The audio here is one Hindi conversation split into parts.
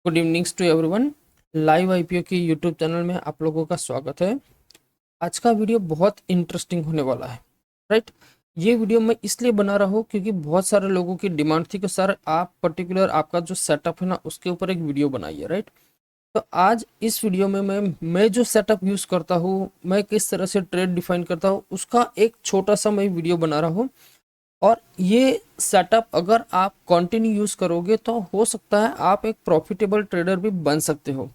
Good evenings to everyone. Live IPO के यूट्यूब चैनल में आप लोगों का स्वागत है। आज का वीडियो बहुत इंटरेस्टिंग होने वाला है। राइट, ये वीडियो मैं इसलिए बना रहा हूँ क्योंकि बहुत सारे लोगों की डिमांड थी कि सर आप पर्टिकुलर आपका जो सेटअप है ना उसके ऊपर एक वीडियो बनाइए। राइट, तो आज इस वीडियो में मैं जो सेटअप यूज़ करता हूँ, मैं किस तरह से ट्रेड डिफाइन करता हूँ, उसका एक छोटा सा मैं वीडियो बना रहा हूँ। और ये सेटअप अगर आप कंटिन्यू यूज करोगे तो हो सकता है आप एक प्रॉफिटेबल ट्रेडर भी बन सकते हो।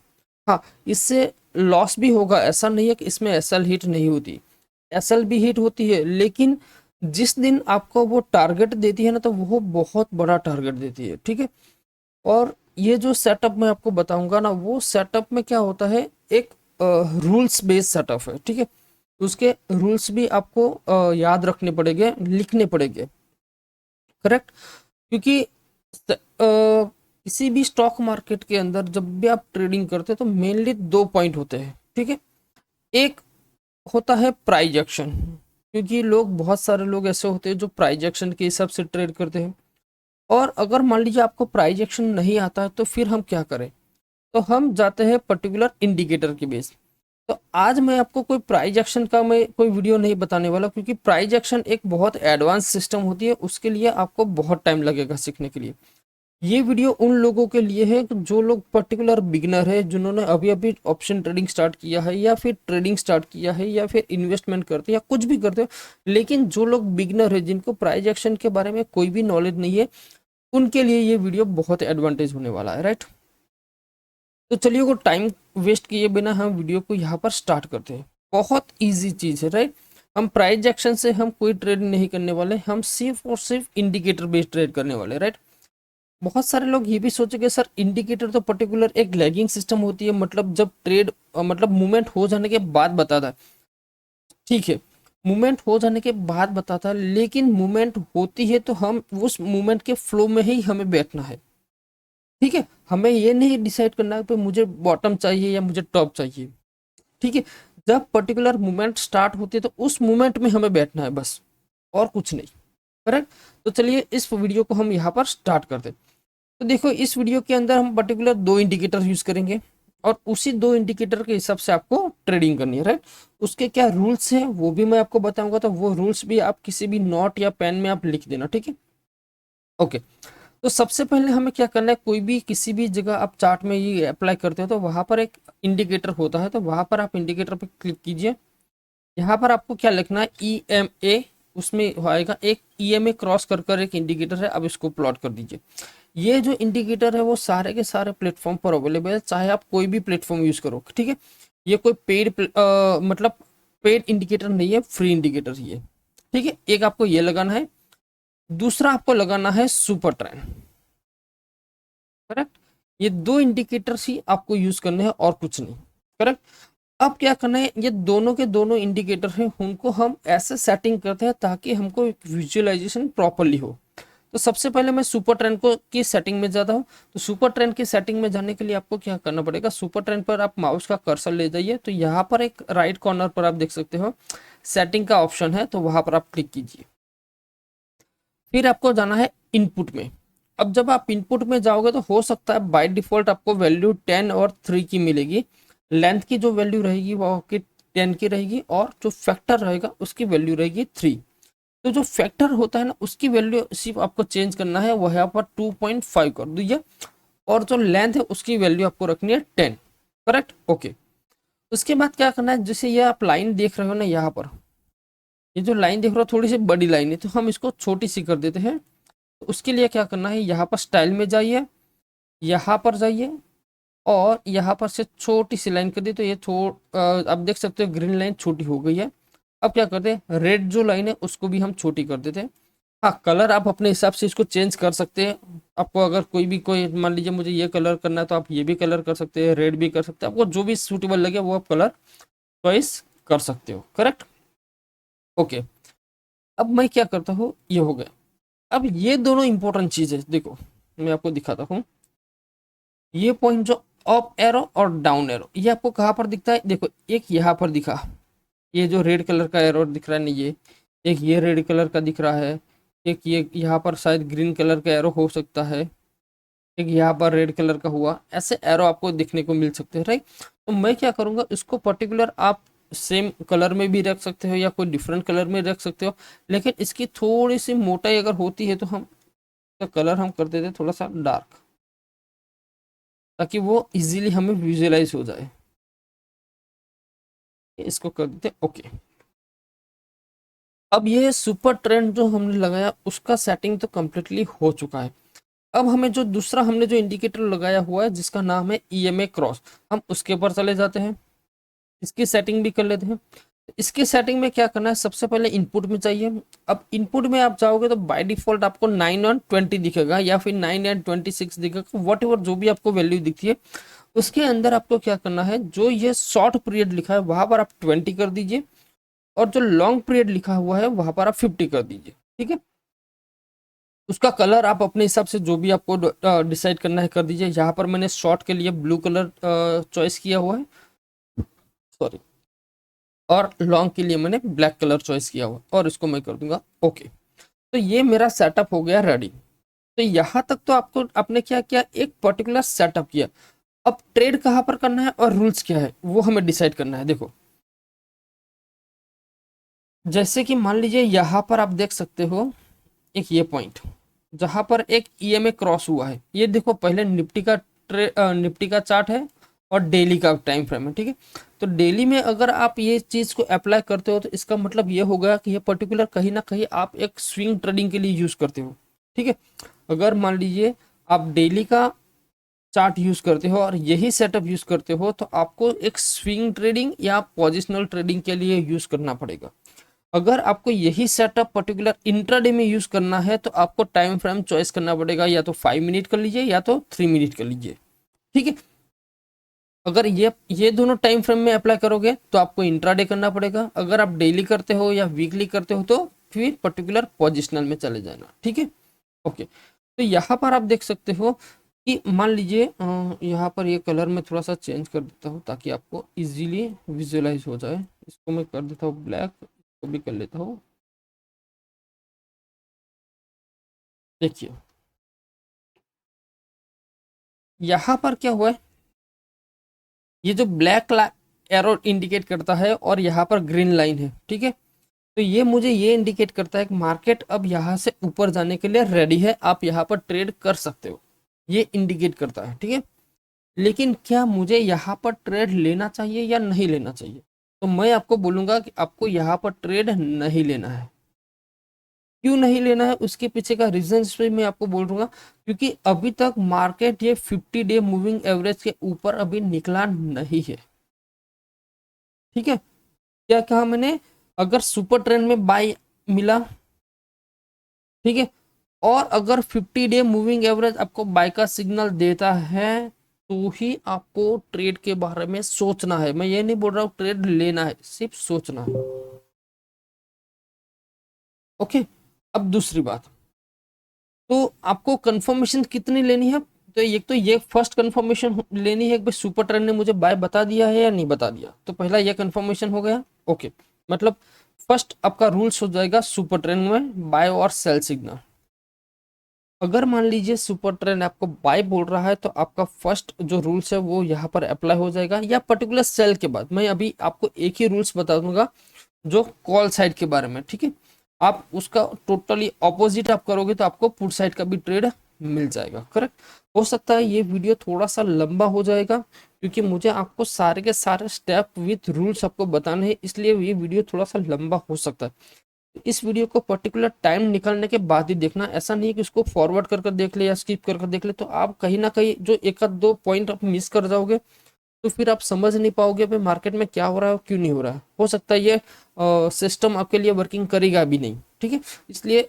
हाँ, इससे लॉस भी होगा, ऐसा नहीं है कि इसमें एसएल हिट नहीं होती, एसएल भी हिट होती है, लेकिन जिस दिन आपको वो टारगेट देती है ना तो वो बहुत बड़ा टारगेट देती है। ठीक है, और ये जो सेटअप मैं आपको बताऊंगा ना, वो सेटअप में क्या होता है, एक रूल्स बेस्ड सेटअप है। ठीक है, उसके रूल्स भी आपको याद रखने पड़ेंगे, लिखने पड़ेंगे। करेक्ट, क्योंकि किसी भी स्टॉक मार्केट के अंदर जब भी आप ट्रेडिंग करते हैं तो मेनली दो पॉइंट होते हैं। ठीक है, एक होता है प्राइज एक्शन, क्योंकि लोग, बहुत सारे लोग ऐसे होते हैं जो प्राइज एक्शन के हिसाब से ट्रेड करते हैं। और अगर मान लीजिए आपको प्राइज एक्शन नहीं आता है तो फिर हम क्या करें, तो हम जाते हैं पर्टिकुलर इंडिकेटर के बेस। तो आज मैं आपको कोई प्राइज एक्शन का मैं कोई वीडियो नहीं बताने वाला, क्योंकि प्राइज एक्शन एक बहुत एडवांस सिस्टम होती है, उसके लिए आपको बहुत टाइम लगेगा सीखने के लिए। ये वीडियो उन लोगों के लिए है कि जो लोग पर्टिकुलर बिगनर है, जिन्होंने अभी अभी ऑप्शन ट्रेडिंग स्टार्ट किया है या फिर ट्रेडिंग स्टार्ट किया है या फिर इन्वेस्टमेंट करते हैं या कुछ भी करते हो, लेकिन जो लोग बिगनर है, जिनको प्राइज एक्शन के बारे में कोई भी नॉलेज नहीं है, उनके लिए ये वीडियो बहुत एडवांटेज होने वाला है। राइट, तो चलिए वो टाइम वेस्ट किए बिना हम वीडियो को यहाँ पर स्टार्ट करते हैं। बहुत इजी चीज़ है। राइट, हम प्राइस एक्शन से हम कोई ट्रेड नहीं करने वाले, हम सिर्फ और सिर्फ इंडिकेटर बेस्ड ट्रेड करने वाले। राइट, बहुत सारे लोग ये भी सोचेंगे सर इंडिकेटर तो पर्टिकुलर एक लैगिंग सिस्टम होती है, मतलब जब ट्रेड मतलब मूवमेंट हो जाने के बाद बताता है। ठीक है, मूवमेंट हो जाने के बाद बताता है, लेकिन मूवमेंट होती है तो हम उस मूवमेंट के फ्लो में ही हमें बैठना है। ठीक है, हमें ये नहीं डिसाइड करना है कि मुझे बॉटम चाहिए या मुझे टॉप चाहिए। ठीक है, जब पर्टिकुलर मूवमेंट स्टार्ट होती है तो उस मूवमेंट में हमें बैठना है बस, और कुछ नहीं। करेक्ट, तो चलिए इस वीडियो को हम यहाँ पर स्टार्ट करते हैं। तो देखो, इस वीडियो के अंदर हम पर्टिकुलर दो इंडिकेटर यूज करेंगे और उसी दो इंडिकेटर के हिसाब से आपको ट्रेडिंग करनी है। राइट, उसके क्या रूल्स हैं वो भी मैं आपको बताऊंगा, तो वो रूल्स भी आप किसी भी नोट या पेन में आप लिख देना। ठीक है, ओके। तो सबसे पहले हमें क्या करना है, कोई भी किसी भी जगह आप चार्ट में ये अप्लाई करते हो तो वहां पर एक इंडिकेटर होता है, तो वहां पर आप इंडिकेटर पर क्लिक कीजिए। यहाँ पर आपको क्या लिखना है, ई एम ए, उसमें आएगा एक EMA क्रॉस कर कर एक इंडिकेटर है, अब इसको प्लॉट कर दीजिए। ये जो इंडिकेटर है वो सारे के सारे प्लेटफॉर्म पर अवेलेबल है, चाहे आप कोई भी प्लेटफॉर्म यूज करो। ठीक है, ये कोई पेड मतलब पेड इंडिकेटर नहीं है, फ्री इंडिकेटर ही है। ठीक है, एक आपको ये लगाना है, दूसरा आपको लगाना है सुपर ट्रेंड। करेक्ट, ये दो इंडिकेटर्स ही आपको यूज करने हैं और कुछ नहीं। करेक्ट, अब क्या करना है, ये दोनों के दोनों इंडिकेटर हैं, उनको हम ऐसे सेटिंग करते हैं ताकि हमको एक विजुअलाइजेशन प्रॉपरली हो। तो सबसे पहले मैं सुपर ट्रेंड को की सेटिंग में जाता हूँ। तो सुपर ट्रेंड की सेटिंग में जाने के लिए आपको क्या करना पड़ेगा, सुपर ट्रेंड पर आप माउस का कर्सर ले जाइए, तो यहाँ पर एक राइट कॉर्नर पर आप देख सकते हो सेटिंग का ऑप्शन है, तो वहां पर आप क्लिक कीजिए। फिर आपको जाना है इनपुट में। अब जब आप इनपुट में जाओगे तो हो सकता है बाय डिफॉल्ट आपको वैल्यू 10 और 3 की मिलेगी। लेंथ की जो वैल्यू रहेगी वो आपकी 10 की रहेगी, और जो फैक्टर रहेगा उसकी वैल्यू रहेगी 3। तो जो फैक्टर होता है ना उसकी वैल्यू सिर्फ आपको चेंज करना है, वह यहाँ पर 2.5 कर दीजिए, और जो लेंथ है उसकी वैल्यू आपको रखनी है 10। Correct, okay. उसके बाद क्या करना है, जैसे ये आप लाइन देख रहे हो ना, यहाँ पर ये जो लाइन देख रहे हो थोड़ी सी बड़ी लाइन है, तो हम इसको छोटी सी कर देते हैं। तो उसके लिए क्या करना है, यहाँ पर स्टाइल में जाइए, यहाँ पर जाइए, और यहाँ पर से छोटी सी लाइन कर दी, तो ये आप देख सकते हो ग्रीन लाइन छोटी हो गई है। अब क्या करते हैं, रेड जो लाइन है उसको भी हम छोटी कर देते हैं। हाँ, कलर आप अपने हिसाब से इसको चेंज कर सकते हैं। आपको अगर कोई मान लीजिए मुझे ये कलर करना है तो आप ये भी कलर कर सकते हैं, रेड भी कर सकते हैं, आपको जो भी सूटेबल लगे वो आप कलर चॉइस कर सकते हो। Correct, okay. अब मैं क्या करता हूँ, ये हो गया। अब ये दोनों इंपॉर्टेंट चीज़ है, देखो मैं आपको दिखाता हूँ। ये पॉइंट जो अप एरो और डाउन एरो, ये आपको कहाँ पर दिखता है, देखो एक यहाँ पर दिखा, ये जो रेड कलर का एरो दिख रहा है नहीं, ये एक ये रेड कलर का दिख रहा है, एक ये यहाँ पर शायद ग्रीन कलर का एरो हो सकता है। एक यहाँ पर रेड कलर का हुआ, ऐसे एरो आपको दिखने को मिल सकते हैं, राइट। तो मैं क्या करूँगा, इसको पर्टिकुलर आप सेम कलर में भी रख सकते हो या कोई डिफरेंट कलर में रख सकते हो, लेकिन इसकी थोड़ी सी मोटाई अगर होती है तो हम कलर हम कर देते थोड़ा सा डार्क, ताकि वो इजीली हमें विजुअलाइज हो जाए। इसको कर देते ओके। अब ये सुपर ट्रेंड जो हमने लगाया उसका सेटिंग तो कम्प्लीटली हो चुका है। अब हमें जो दूसरा हमने जो इंडिकेटर लगाया हुआ है जिसका नाम है ईएमए क्रॉस, हम उसके ऊपर चले जाते हैं, इसकी सेटिंग भी कर लेते हैं। इसकी सेटिंग में क्या करना है, सबसे पहले इनपुट में चाहिए। अब इनपुट में आप जाओगे तो बाय डिफॉल्ट आपको 9 और 20 दिखेगा या फिर 9 एंड 26 दिखेगा, वट एवर जो भी आपको वैल्यू दिखती है। उसके अंदर आपको क्या करना है, जो ये शॉर्ट पीरियड लिखा है वहां पर आप 20 कर दीजिए, और जो लॉन्ग पीरियड लिखा हुआ है वहां पर आप 50 कर दीजिए, ठीक है। उसका कलर आप अपने हिसाब से जो भी आपको डिसाइड करना है कर दीजिए। यहाँ पर मैंने शॉर्ट के लिए ब्लू कलर चॉइस किया हुआ है, सॉरी, और लॉन्ग के लिए मैंने ब्लैक कलर चॉइस किया हुआ, और इसको मैं कर दूंगा ओके। तो ये मेरा सेटअप हो गया रेडी। तो यहाँ तक तो आपको आपने क्या किया, एक पर्टिकुलर सेटअप किया। अब ट्रेड कहाँ पर करना है और रूल्स क्या है वो हमें डिसाइड करना है। देखो, जैसे कि मान लीजिए यहाँ पर आप देख सकते हो एक ये पॉइंट जहां पर एक ईएमए क्रॉस हुआ है। ये देखो, पहले निफ्टी का चार्ट है और डेली का टाइम फ्रेम है, ठीक है। तो डेली में अगर आप ये चीज को अप्लाई करते हो तो इसका मतलब ये होगा कि ये पर्टिकुलर कहीं ना कहीं आप एक स्विंग ट्रेडिंग के लिए यूज करते हो, ठीक है। अगर मान लीजिए आप डेली का चार्ट यूज करते हो और यही सेटअप यूज करते हो तो आपको एक स्विंग ट्रेडिंग या पोजिशनल ट्रेडिंग के लिए यूज करना पड़ेगा। अगर आपको यही सेटअप पर्टिकुलर इंट्राडे में यूज करना है तो आपको टाइम फ्रेम चॉइस करना पड़ेगा, या तो 5 मिनट कर लीजिए या तो 3 मिनट कर लीजिए, ठीक है। अगर ये दोनों टाइम फ्रेम में अप्लाई करोगे तो आपको इंट्राडे करना पड़ेगा। अगर आप डेली करते हो या वीकली करते हो तो फिर पर्टिकुलर पोजिशनल में चले जाना, ठीक है। ओके, तो यहाँ पर आप देख सकते हो कि मान लीजिए यहाँ पर ये कलर मैं थोड़ा सा चेंज कर देता हूँ ताकि आपको इजीली विजुअलाइज हो जाए। इसको मैं कर देता हूँ ब्लैक, इसको भी कर लेता हूँ। देखिए यहाँ पर क्या हुआ है, ये जो ब्लैक एरो इंडिकेट करता है और यहाँ पर ग्रीन लाइन है, ठीक है। तो ये मुझे ये इंडिकेट करता है कि मार्केट अब यहाँ से ऊपर जाने के लिए रेडी है, आप यहाँ पर ट्रेड कर सकते हो, ये इंडिकेट करता है, ठीक है। लेकिन क्या मुझे यहाँ पर ट्रेड लेना चाहिए या नहीं लेना चाहिए, तो मैं आपको बोलूंगा कि आपको यहाँ पर ट्रेड नहीं लेना है। क्यों नहीं लेना है उसके पीछे का रीजन मैं आपको बोल दूंगा, क्योंकि अभी तक मार्केट ये 50 डे मूविंग एवरेज के ऊपर अभी निकला नहीं है, ठीक है। क्या कहा मैंने, अगर सुपर ट्रेंड में बाय मिला, ठीक है, और अगर 50 डे मूविंग एवरेज आपको बाय का सिग्नल देता है तो ही आपको ट्रेड के बारे में सोचना है। मैं ये नहीं बोल रहा हूँ ट्रेड लेना है, सिर्फ सोचना है, ओके। अब दूसरी बात, तो आपको कंफर्मेशन कितनी लेनी है, तो एक तो ये फर्स्ट कंफर्मेशन लेनी है कि भाई सुपर ट्रेंड ने मुझे बाय बता दिया है या नहीं बता दिया, तो पहला ये कंफर्मेशन हो गया, ओके। मतलब फर्स्ट आपका रूल्स हो जाएगा सुपर ट्रेंड में बाय और सेल सिग्नल। अगर मान लीजिए सुपर ट्रेंड आपको बाय बोल रहा है तो आपका फर्स्ट जो रूल्स है वो यहाँ पर अप्लाई हो जाएगा, या पर्टिकुलर सेल के बाद मैं अभी आपको एक ही रूल्स बता दूंगा जो कॉल साइड के बारे में, ठीक है। आप उसका टोटली ऑपोजिट आप करोगे तो आपको पुट साइड का भी ट्रेड मिल जाएगा, करेक्ट। हो सकता है ये वीडियो थोड़ा सा लंबा हो जाएगा क्योंकि मुझे आपको सारे के सारे स्टेप विथ रूल्स आपको बताने हैं, इसलिए ये वीडियो थोड़ा सा लंबा हो सकता है। इस वीडियो को पर्टिकुलर टाइम निकालने के बाद ही देखना, ऐसा नहीं है कि उसको फॉरवर्ड कर देख ले या स्किप कर देख ले, तो आप कहीं ना कहीं जो एक आध दो पॉइंट आप मिस कर जाओगे तो फिर आप समझ नहीं पाओगे भाई मार्केट में क्या हो रहा है और क्यों नहीं हो रहा है। हो सकता है ये सिस्टम आपके लिए वर्किंग करेगा भी नहीं, ठीक है। इसलिए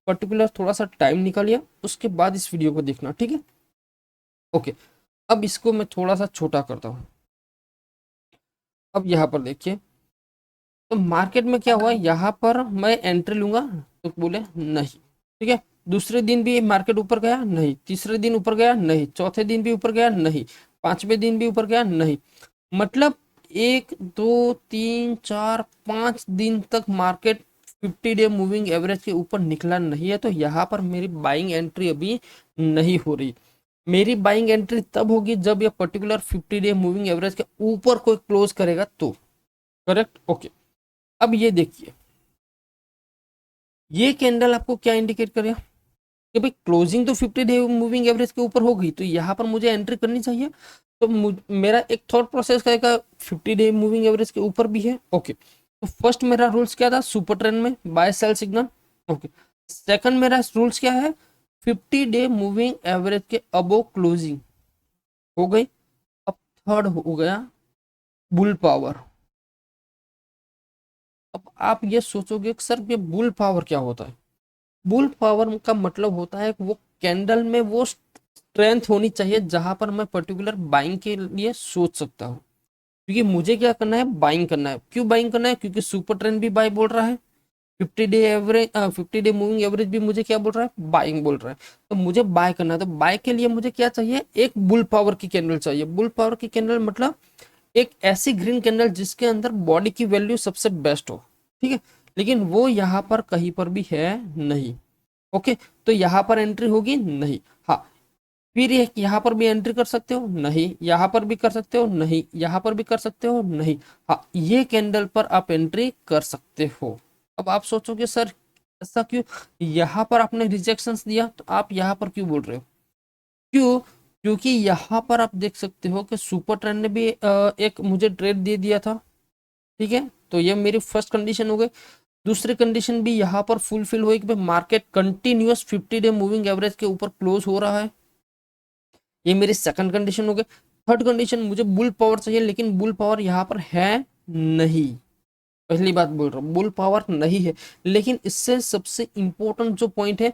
पर्टिकुलर थोड़ा सा टाइम निकालिए उसके बाद इस वीडियो को देखना, ठीक है, ओके। अब इसको मैं थोड़ा सा छोटा करता हूँ। अब यहाँ पर देखिए, तो मार्केट में क्या हुआ, यहाँ पर मैं एंट्री लूंगा तो बोले नहीं, ठीक है। दूसरे दिन भी मार्केट ऊपर गया नहीं, तीसरे दिन ऊपर गया नहीं, चौथे दिन भी ऊपर गया नहीं, पांचवें दिन भी ऊपर गया नहीं। मतलब 1 2 3 4 5 दिन तक मार्केट 50 डे मूविंग एवरेज के ऊपर निकला नहीं है, तो यहाँ पर मेरी बाइंग एंट्री अभी नहीं हो रही। मेरी बाइंग एंट्री तब होगी जब ये पर्टिकुलर 50 डे मूविंग एवरेज के ऊपर कोई क्लोज करेगा तो। Correct, okay. अब ये देखिए, ये कैंडल आपको क्या इंडिकेट करेगा कि भाई क्लोजिंग तो 50 डे मूविंग एवरेज के ऊपर हो गई, तो यहाँ पर मुझे एंट्री करनी चाहिए। तो मेरा एक थॉट प्रोसेस करेगा 50 डे मूविंग एवरेज के ऊपर भी है, ओके। तो फर्स्ट मेरा रूल्स क्या था, सुपर ट्रेंड में buy sell signal, okay. Second मेरा रूल्स क्या है, 50 डे मूविंग एवरेज के अबो क्लोजिंग हो गई। अब थर्ड हो गया बुल पावर। अब आप ये सोचोगे कि सर ये बुल पावर क्या होता है। बुल पावर का मतलब होता है कि वो कैंडल में वो स्ट्रेंथ होनी चाहिए जहां पर मैं पर्टिकुलर बाइंग के लिए सोच सकता हूँ। क्योंकि मुझे क्या करना है, बाइंग करना है। क्यों बाइंग करना है, क्योंकि सुपर ट्रेंड भी बाय बोल रहा है, 50 day average 50 day moving average भी मुझे क्या बोल रहा है, बाइंग बोल रहा है। तो मुझे बाय करना है, तो बाय के लिए मुझे क्या चाहिए, एक बुल पावर की कैंडल चाहिए। बुल पावर की कैंडल मतलब एक ऐसी ग्रीन कैंडल जिसके अंदर बॉडी की वैल्यू सबसे बेस्ट हो, ठीक है। लेकिन वो यहाँ पर कहीं पर भी है नहीं, ओके। तो यहाँ पर एंट्री होगी नहीं, हाँ। फिर ये यहाँ पर भी एंट्री कर सकते हो, नहीं। यहाँ पर भी कर सकते हो, नहीं। यहाँ पर भी कर सकते हो, नहीं। हाँ, ये कैंडल पर आप एंट्री कर सकते हो। अब आप सोचोगे सर ऐसा क्यों, यहाँ पर आपने रिजेक्शंस दिया तो आप यहाँ पर क्यों बोल रहे हो, क्यों, क्योंकि यहाँ पर आप देख सकते हो कि सुपर ट्रेंड ने भी एक मुझे ट्रेड दे दिया था, ठीक है। तो ये मेरी फर्स्ट कंडीशन हो गई। दूसरी कंडीशन भी यहाँ पर फुलफिल हुई कि market continuous 50 day moving average के ऊपर क्लोज हो रहा है, ये मेरी सेकंड कंडीशन हो गई। थर्ड कंडीशन, मुझे बुल पावर चाहिए, लेकिन बुल पावर यहाँ पर है नहीं। पहली बात बोल रहा हूँ, बुल पावर नहीं है। लेकिन इससे सबसे इंपॉर्टेंट जो पॉइंट है,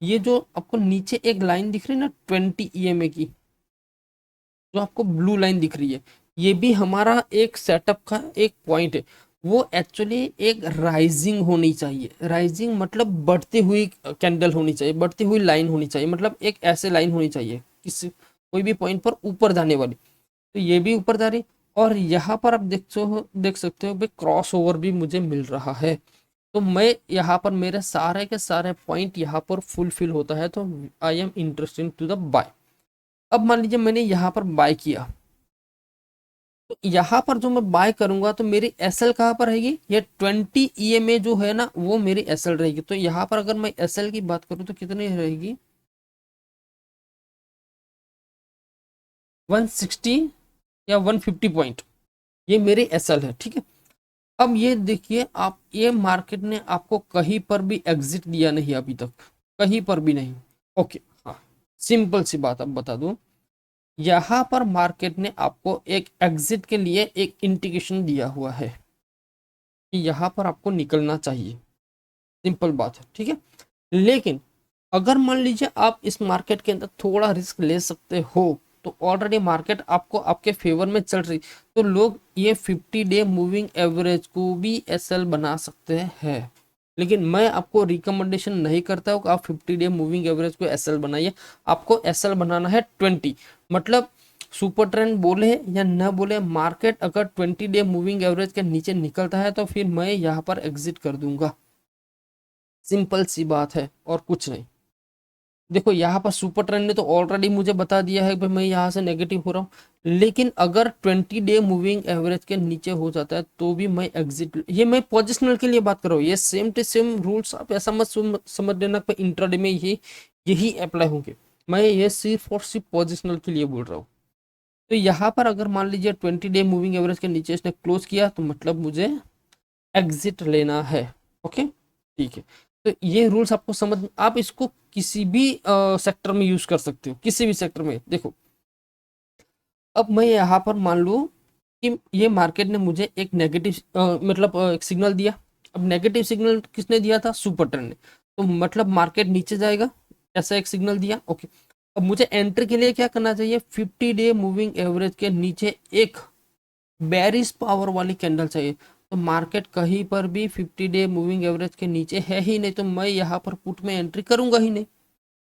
ये जो आपको नीचे एक लाइन दिख रही है ना 20 EMA की, जो आपको ब्लू लाइन दिख रही है, ये भी हमारा एक सेटअप का एक पॉइंट है। वो एक्चुअली एक राइजिंग होनी चाहिए। राइजिंग मतलब बढ़ती हुई कैंडल होनी चाहिए, बढ़ती हुई लाइन होनी चाहिए, मतलब एक ऐसे लाइन होनी चाहिए किसी कोई भी पॉइंट पर ऊपर जाने वाली। तो ये भी ऊपर जा रही, और यहाँ पर आप देख सकते हो भाई क्रॉस ओवर भी मुझे मिल रहा है। तो मैं यहाँ पर मेरे सारे के सारे पॉइंट यहाँ पर फुलफिल होता है, तो I am interested to the buy. अब मान लीजिए मैंने यहाँ पर बाय किया, तो यहाँ पर जो मैं बाय करूंगा तो मेरी एसएल कहाँ पर रहेगी, ये 20 EMA जो है ना वो मेरी एसएल रहेगी। तो यहाँ पर अगर मैं एसएल की बात करूँ तो कितनी रहेगी, 160 या 150 पॉइंट, ये मेरी एसएल है, ठीक है। अब ये देखिए आप, ये मार्केट ने आपको कहीं पर भी एग्जिट दिया नहीं अभी तक, कहीं पर भी नहीं, ओके। हाँ, सिंपल सी बात अब बता दूं, यहाँ पर मार्केट ने आपको एक एग्जिट के लिए एक इंडिकेशन दिया हुआ है कि यहाँ पर आपको निकलना चाहिए, सिंपल बात है, ठीक है। लेकिन अगर मान लीजिए आप इस मार्केट के अंदर थोड़ा रिस्क ले सकते हो, तो ऑलरेडी मार्केट आपको आपके फेवर में चल रही, तो लोग ये 50 डे मूविंग एवरेज को भी एसएल बना सकते हैं। लेकिन मैं आपको रिकमेंडेशन नहीं करता हूँ कि आप 50 डे मूविंग एवरेज को एसएल बनाइए। आपको एसएल बनाना है 20, मतलब सुपर ट्रेंड बोले या न बोले, मार्केट अगर 20 डे मूविंग एवरेज के नीचे निकलता है तो फिर मैं यहाँ पर एग्जिट कर दूंगा, सिंपल सी बात है और कुछ नहीं। देखो यहाँ पर सुपर ट्रेंड ने तो ऑलरेडी मुझे बता दिया है कि मैं यहाँ से नेगेटिव हो रहा हूँ, लेकिन अगर 20 डे मूविंग एवरेज के नीचे हो जाता है तो भी मैं एग्जिट, ये मैं पोजिशनल के लिए बात कर रहा हूँ। ये सेम टू सेम रूल्स आप ऐसा मत समझ लेना कि इंट्राडे में यही अप्लाई होंगे। मैं ये सिर्फ और सिर्फ पोजिशनल के लिए बोल रहा हूँ। तो यहाँ पर अगर मान लीजिए 20 डे मूविंग एवरेज के नीचे इसने क्लोज किया तो मतलब मुझे एग्जिट लेना है, ओके, ठीक है। तो ये रूल्स आपको समझ, आप इसको किसी भी सेक्टर में यूज कर सकते हो, किसी भी सेक्टर में। देखो अब मैं यहाँ पर मान लूँ कि ये मार्केट ने मुझे एक नेगेटिव मतलब एक सिग्नल दिया। अब नेगेटिव सिग्नल किसने दिया था, सुपर ट्रेंड ने, तो मतलब मार्केट नीचे जाएगा, ऐसा एक सिग्नल दिया, ओके। अब मुझे एंट्री के लिए क्या करना चाहिए, 50 डे मूविंग एवरेज के नीचे एक बेरिश पावर वाली कैंडल चाहिए। तो मार्केट कहीं पर भी 50 डे मूविंग एवरेज के नीचे है ही नहीं, तो मैं यहाँ पर पुट में एंट्री करूंगा ही नहीं,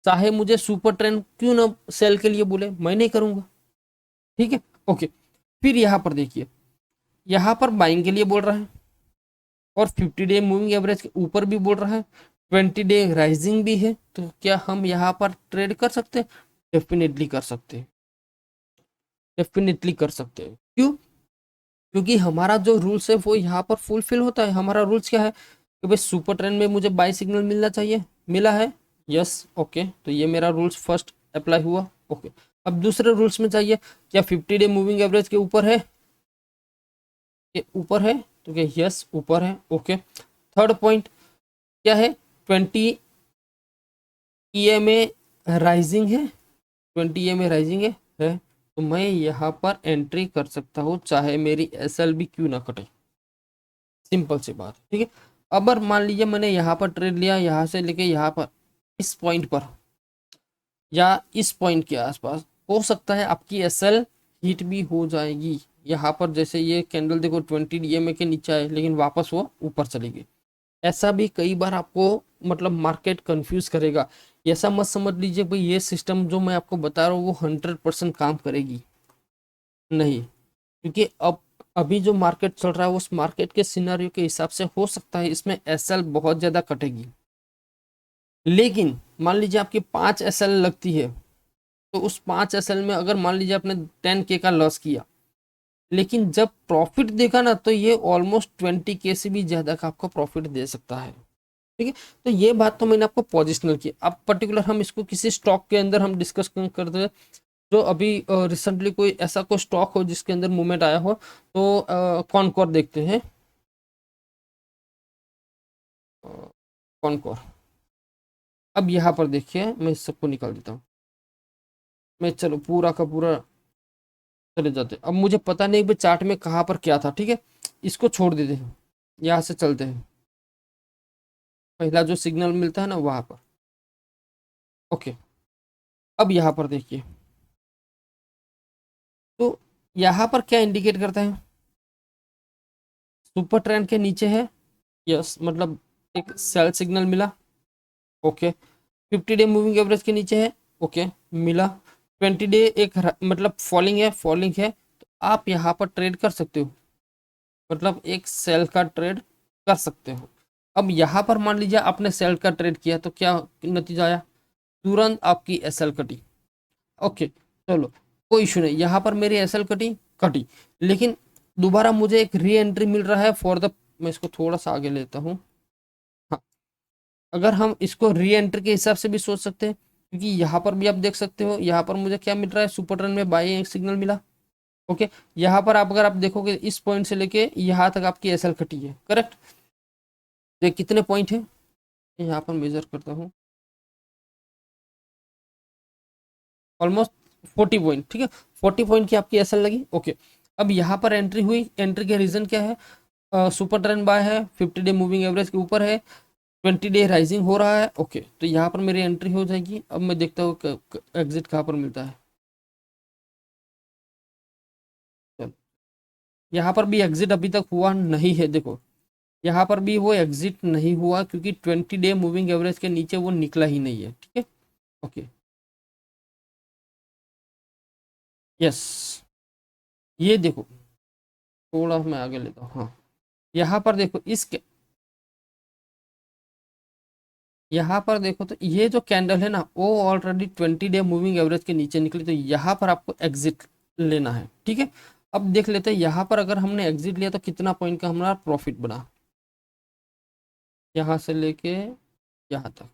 चाहे मुझे सुपर ट्रेंड क्यों ना सेल के लिए बोले, मैं नहीं करूंगा, ठीक है, ओके। फिर यहाँ पर देखिए, यहाँ पर बाइंग के लिए बोल रहा है और 50 डे मूविंग एवरेज के ऊपर भी बोल रहा है, 20 डे राइजिंग भी है, तो क्या हम यहाँ पर ट्रेड कर सकते हैं, डेफिनेटली कर सकते हैं, डेफिनेटली कर सकते हैं। क्यों? क्योंकि हमारा जो रूल्स है वो यहाँ पर फुलफिल होता है। हमारा रूल्स क्या है कि भाई सुपर ट्रेंड में मुझे बाई सिग्नल मिलना चाहिए, मिला है, यस ओके, तो ये मेरा रूल्स फर्स्ट अप्लाई हुआ, ओके। अब दूसरे रूल्स में चाहिए क्या 50 डे मूविंग एवरेज के ऊपर है, ये ऊपर है, तो क्या यस ऊपर है, ओके। थर्ड पॉइंट क्या है, 20 EMA राइजिंग है, 20 EMA राइजिंग है, तो मैं यहाँ पर एंट्री कर सकता हूँ चाहे मेरी SL भी क्यों ना कटे, सिंपल सी बात, ठीक है। अगर मान लीजिए मैंने यहाँ पर ट्रेड लिया, यहाँ से लेके यहाँ पर इस पॉइंट पर या इस पॉइंट के आसपास, हो सकता है आपकी SL हिट भी हो जाएगी। यहाँ पर जैसे ये कैंडल देखो 20 DMA के नीचे आए लेकिन वापस वो ऊपर चली गई, ऐसा भी कई बार आपको मतलब मार्केट कंफ्यूज करेगा। ऐसा मत समझ लीजिए भाई ये सिस्टम जो मैं आपको बता रहा हूँ वो 100% काम करेगी, नहीं। क्योंकि अब अभी जो मार्केट चल रहा है उस मार्केट के सिनेरियो के हिसाब से हो सकता है इसमें SL बहुत ज़्यादा कटेगी। लेकिन मान लीजिए आपकी 5 SL लगती है, तो उस 5 SL में अगर मान लीजिए आपने 10K का लॉस किया, लेकिन जब प्रॉफिट देखा ना तो ये ऑलमोस्ट 20K से भी ज़्यादा का आपको प्रॉफिट दे सकता है, ठीक है। तो ये बात तो मैंने आपको पोजिशनल की। अब पर्टिकुलर हम इसको किसी स्टॉक के अंदर हम डिस्कस करते हैं, जो अभी रिसेंटली कोई ऐसा कोई स्टॉक हो जिसके अंदर मूवमेंट आया हो, तो कॉनकोर देखते हैं, कॉनकोर। अब यहाँ पर देखिए मैं इस सबको निकाल देता हूँ, मैं चलो पूरा का पूरा चले जाते हैं। अब मुझे पता नहीं भाई चार्ट में कहाँ पर क्या था, ठीक है, इसको छोड़ देते हैं, यहाँ से चलते हैं, पहला जो सिग्नल मिलता है ना वहाँ पर, ओके। अब यहाँ पर देखिए, तो यहाँ पर क्या इंडिकेट करता है, सुपर ट्रेंड के नीचे है, यस, मतलब एक सेल सिग्नल मिला, ओके। 50 डे मूविंग एवरेज के नीचे है, ओके, मिला। 20 डे एक मतलब फॉलिंग है, फॉलिंग है, तो आप यहाँ पर ट्रेड कर सकते हो, मतलब एक सेल का ट्रेड कर सकते हो। अब यहाँ पर मान लीजिए आपने सेल का ट्रेड किया तो क्या नतीजा आया, तुरंत आपकी SL कटी, ओके। चलो कोई इशू नहीं, यहाँ पर मेरी SL कटी कटी, लेकिन दोबारा मुझे एक री एंट्री मिल रहा है फॉर द, मैं इसको थोड़ा सा आगे लेता हूँ, हाँ। अगर हम इसको री एंट्री के हिसाब से भी सोच सकते हैं, क्योंकि यहाँ पर भी आप देख सकते हो, यहाँ पर मुझे क्या मिल रहा है, सुपर ट्रेंड में बाई एक सिग्नल मिला, ओके। यहाँ पर आप अगर आप देखोगे इस पॉइंट से लेके यहाँ तक आपकी SL कटी है, करेक्ट। तो ये कितने पॉइंट है, यहाँ पर मेजर करता हूँ, ऑलमोस्ट 40 पॉइंट, ठीक है, 40 पॉइंट की आपकी SL लगी, ओके। अब यहाँ पर एंट्री हुई, एंट्री के रीजन क्या है, सुपर ट्रेंड बाय है, 50 डे मूविंग एवरेज के ऊपर है, 20 डे राइजिंग हो रहा है, ओके। तो यहाँ पर मेरी एंट्री हो जाएगी। अब मैं देखता हूँ एग्जिट कहाँ पर मिलता है, चलो यहाँ पर भी एग्जिट अभी तक हुआ नहीं है, देखो यहाँ पर भी वो एग्जिट नहीं हुआ क्योंकि 20 डे मूविंग एवरेज के नीचे वो निकला ही नहीं है, ठीक है, ओके। यस, ये देखो, थोड़ा मैं आगे लेता हूँ, हाँ। यहाँ पर देखो यहाँ पर देखो तो ये जो कैंडल है ना वो ऑलरेडी 20 डे मूविंग एवरेज के नीचे निकली, तो यहाँ पर आपको एग्जिट लेना है, ठीक है। अब देख लेते हैं यहाँ पर अगर हमने एग्जिट लिया तो कितना पॉइंट का हमारा प्रॉफिट बना, यहाँ से लेके यहाँ तक